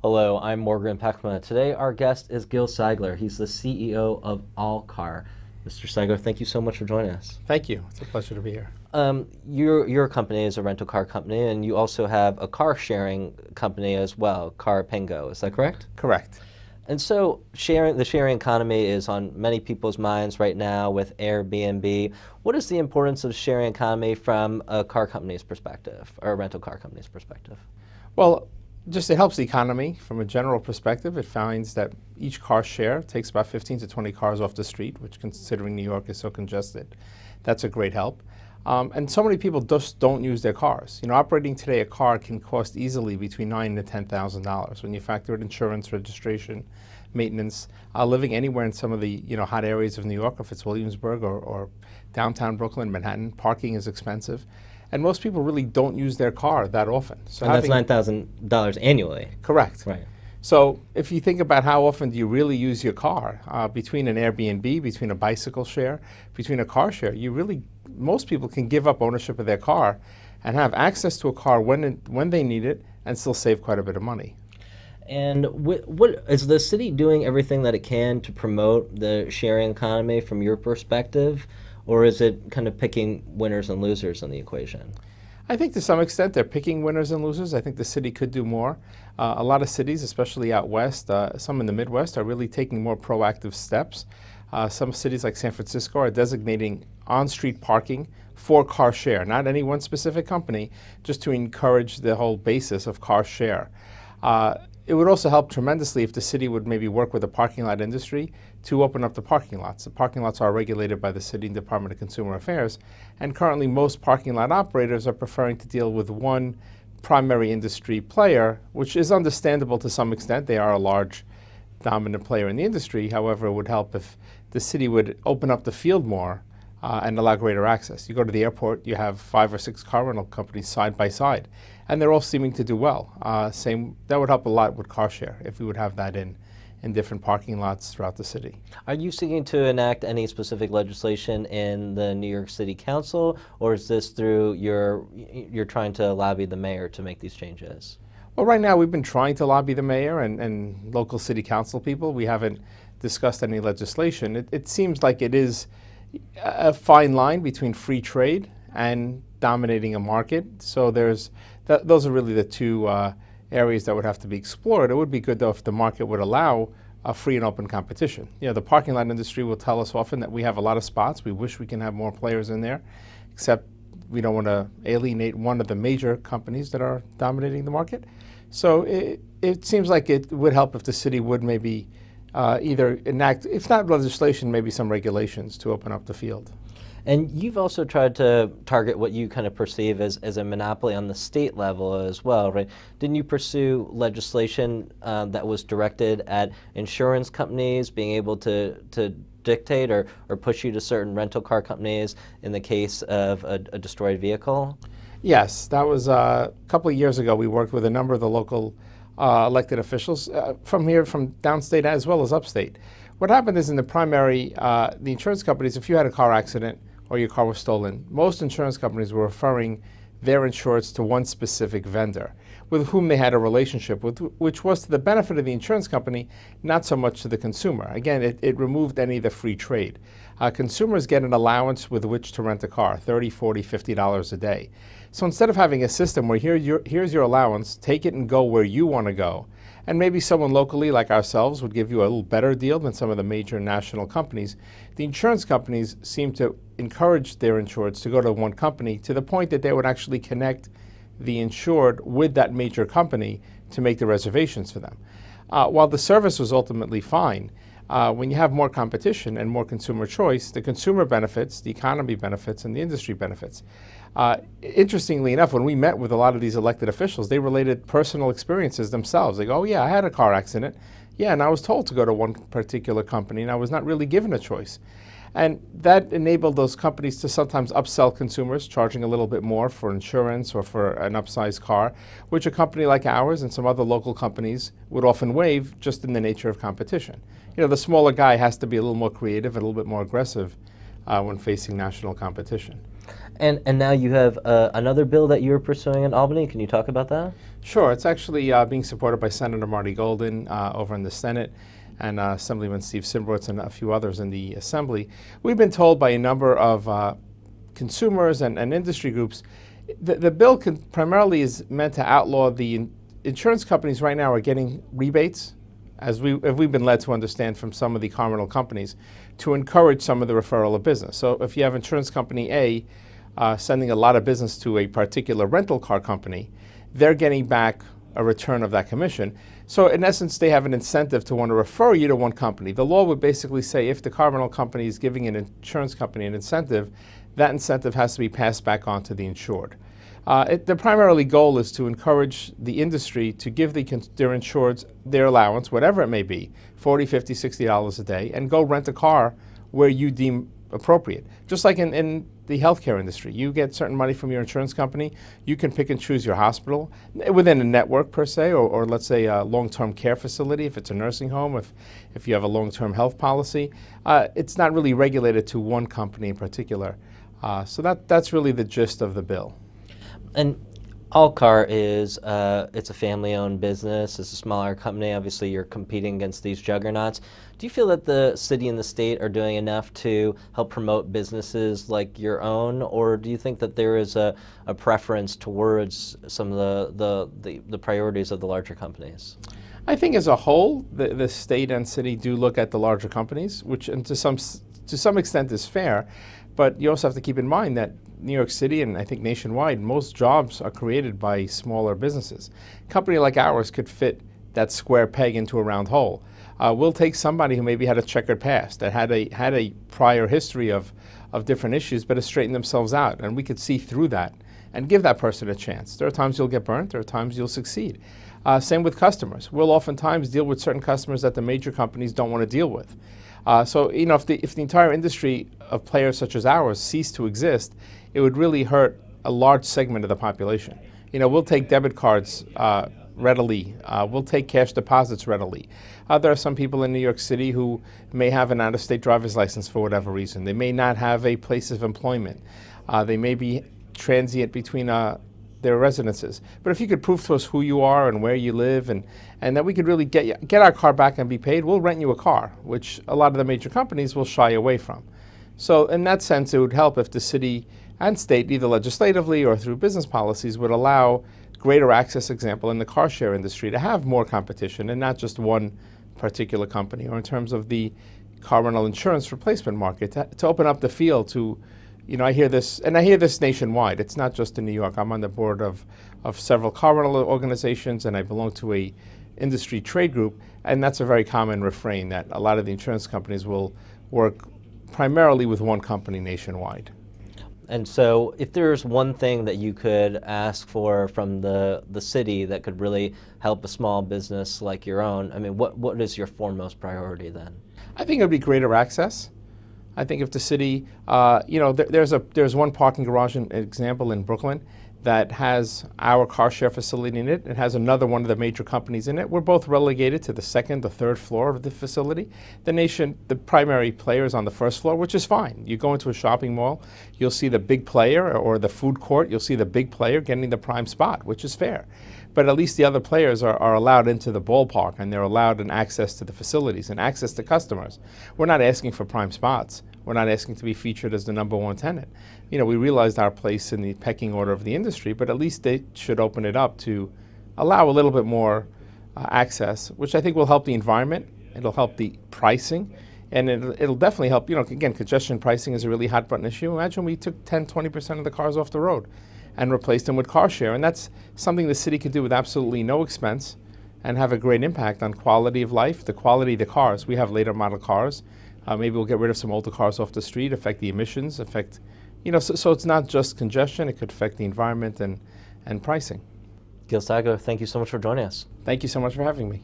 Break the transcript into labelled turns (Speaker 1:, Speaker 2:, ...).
Speaker 1: Hello, I'm Morgan Peckman. Today our guest is Gil Cygler. He's the CEO of Allcar. Mr. Cygler, thank you so much for joining us.
Speaker 2: Thank you. It's a pleasure to be here.
Speaker 1: Your company is a rental car company, and you also have a car sharing company as well, Car Pengo. Is that correct?
Speaker 2: Correct.
Speaker 1: And so the sharing economy is on many people's minds right now with Airbnb. What is the importance of sharing economy from a car company's perspective, or a rental car company's perspective?
Speaker 2: Well, just it helps the economy from a general perspective. It finds that each car share takes about 15 to 20 cars off the street, which considering New York is so congested, that's a great help. And so many people just don't use their cars. You know, operating today a car can cost easily between $9,000 to $10,000 when you factor in insurance, registration, maintenance. Living anywhere in some of the hot areas of New York, if it's Williamsburg or downtown Brooklyn, Manhattan, parking is expensive. And most people really don't use their car that often.
Speaker 1: So and that's $9,000 annually.
Speaker 2: Correct.
Speaker 1: Right.
Speaker 2: So if you think about how often do you really use your car, between an Airbnb, between a bicycle share, between a car share, most people can give up ownership of their car and have access to a car when they need it and still save quite a bit of money.
Speaker 1: And what is the city doing everything that it can to promote the sharing economy from your perspective? Or is it kind of picking winners and losers in the equation?
Speaker 2: I think to some extent they're picking winners and losers. I think the city could do more. A lot of cities, especially out west, some in the Midwest, are really taking more proactive steps. Some cities like San Francisco are designating on-street parking for car share, not any one specific company, just to encourage the whole basis of car share. It would also help tremendously if the city would maybe work with the parking lot industry to open up the parking lots. The parking lots are regulated by the City Department of Consumer Affairs, and currently most parking lot operators are preferring to deal with one primary industry player, which is understandable to some extent. They are a large, dominant player in the industry. However, it would help if the city would open up the field more and allow greater access. You go to the airport, you have 5 or 6 car rental companies side by side, and they're all seeming to do well. That would help a lot with car share if we would have that in different parking lots throughout the city.
Speaker 1: Are you seeking to enact any specific legislation in the New York City Council, or is this through you're trying to lobby the mayor to make these changes?
Speaker 2: Well, right now we've been trying to lobby the mayor and local city council people. We haven't discussed any legislation. It seems like it is a fine line between free trade and dominating a market. So those are really the two areas that would have to be explored. It would be good though if the market would allow a free and open competition. You know, the parking lot industry will tell us often that we have a lot of spots. We wish we can have more players in there, except we don't want to alienate one of the major companies that are dominating the market. So it seems like it would help if the city would maybe either enact, if not legislation, maybe some regulations to open up the field.
Speaker 1: And you've also tried to target what you kind of perceive as a monopoly on the state level as well, right? Didn't you pursue legislation that was directed at insurance companies being able to dictate or push you to certain rental car companies in the case of a destroyed vehicle?
Speaker 2: Yes, that was a couple of years ago. We worked with a number of the local elected officials from downstate as well as upstate. What happened is in the primary, the insurance companies, if you had a car accident or your car was stolen, most insurance companies were referring their insureds to one specific vendor with whom they had a relationship with, which was to the benefit of the insurance company, not so much to the consumer. Again, it removed any of the free trade. Consumers get an allowance with which to rent a car, $30, $40, $50 a day. So instead of having a system where here's your allowance, take it and go where you want to go, and maybe someone locally like ourselves would give you a little better deal than some of the major national companies, the insurance companies seem to encourage their insureds to go to one company to the point that they would actually connect the insured with that major company to make the reservations for them. While the service was ultimately fine, when you have more competition and more consumer choice, the consumer benefits, the economy benefits, and the industry benefits. Interestingly enough, when we met with a lot of these elected officials, they related personal experiences themselves. They go, oh yeah, I had a car accident. Yeah, and I was told to go to one particular company, and I was not really given a choice. And that enabled those companies to sometimes upsell consumers, charging a little bit more for insurance or for an upsized car, which a company like ours and some other local companies would often waive just in the nature of competition. You know, the smaller guy has to be a little more creative and a little bit more aggressive when facing national competition.
Speaker 1: And now you have another bill that you're pursuing in Albany. Can you talk about that?
Speaker 2: Sure, it's actually being supported by Senator Marty Golden over in the Senate and Assemblyman Steve Simbrowitz and a few others in the Assembly. We've been told by a number of consumers and industry groups the bill primarily is meant to outlaw the insurance companies right now are getting rebates, as we've been led to understand from some of the car rental companies, to encourage some of the referral of business. So if you have insurance company A sending a lot of business to a particular rental car company, they're getting back a return of that commission. So in essence, they have an incentive to want to refer you to one company. The law would basically say if the car rental company is giving an insurance company an incentive, that incentive has to be passed back on to the insured. The primary goal is to encourage the industry to give their insureds their allowance, whatever it may be, $40, $50, $60 a day, and go rent a car where you deem appropriate. Just like in the healthcare industry, you get certain money from your insurance company, you can pick and choose your hospital within a network per se, or let's say a long-term care facility if it's a nursing home, if you have a long-term health policy. It's not really regulated to one company in particular. So that's really the gist of the bill.
Speaker 1: And Allcar is it's a family-owned business. It's a smaller company. Obviously, you're competing against these juggernauts. Do you feel that the city and the state are doing enough to help promote businesses like your own, or do you think that there is a preference towards some of the priorities of the larger companies?
Speaker 2: I think as a whole, the state and city do look at the larger companies, which and to some extent is fair, but you also have to keep in mind that New York City and I think nationwide, most jobs are created by smaller businesses. A company like ours could fit that square peg into a round hole. We'll take somebody who maybe had a checkered past, that had a prior history of different issues, but has straightened themselves out, and we could see through that and give that person a chance. There are times you'll get burnt, there are times you'll succeed. Same with customers. We'll oftentimes deal with certain customers that the major companies don't want to deal with. So you know, if the entire industry of players such as ours ceased to exist, it would really hurt a large segment of the population. You know, we'll take debit cards readily. We'll take cash deposits readily. There are some people in New York City who may have an out-of-state driver's license for whatever reason. They may not have a place of employment. They may be transient between their residences. But if you could prove to us who you are and where you live, and that we could really get our car back and be paid, we'll rent you a car, which a lot of the major companies will shy away from. So in that sense, it would help if the city and state, either legislatively or through business policies, would allow greater access, example, in the car share industry to have more competition and not just one particular company, or in terms of the car rental insurance replacement market, to open up the field to, you know, I hear this nationwide. It's not just in New York. I'm on the board of several car rental organizations, and I belong to a industry trade group, and that's a very common refrain, that a lot of the insurance companies will work primarily with one company nationwide.
Speaker 1: And so if there's one thing that you could ask for from the city that could really help a small business like your own, I mean, what is your foremost priority then?
Speaker 2: I think it would be greater access. I think if the city, you know, there's one parking garage, example, in Brooklyn that has our car share facility in it. It has another one of the major companies in it. We're both relegated to the second or third floor of the facility. The primary player is on the first floor, which is fine. You go into a shopping mall, you'll see the big player, or the food court, you'll see the big player getting the prime spot, which is fair. But at least the other players are allowed into the ballpark, and they're allowed an access to the facilities and access to customers. We're not asking for prime spots. We're not asking to be featured as the number one tenant. You know, we realized our place in the pecking order of the industry, but at least they should open it up to allow a little bit more access, which I think will help the environment. It'll help the pricing, and it'll definitely help, you know, again, congestion pricing is a really hot button issue. Imagine we took 10, 20% of the cars off the road and replaced them with car share, and that's something the city could do with absolutely no expense and have a great impact on quality of life, the quality of the cars. We have later model cars. Maybe we'll get rid of some older cars off the street, affect the emissions, affect, you know, so it's not just congestion, it could affect the environment and pricing.
Speaker 1: Cygler, thank you so much for joining us.
Speaker 2: Thank you so much for having me.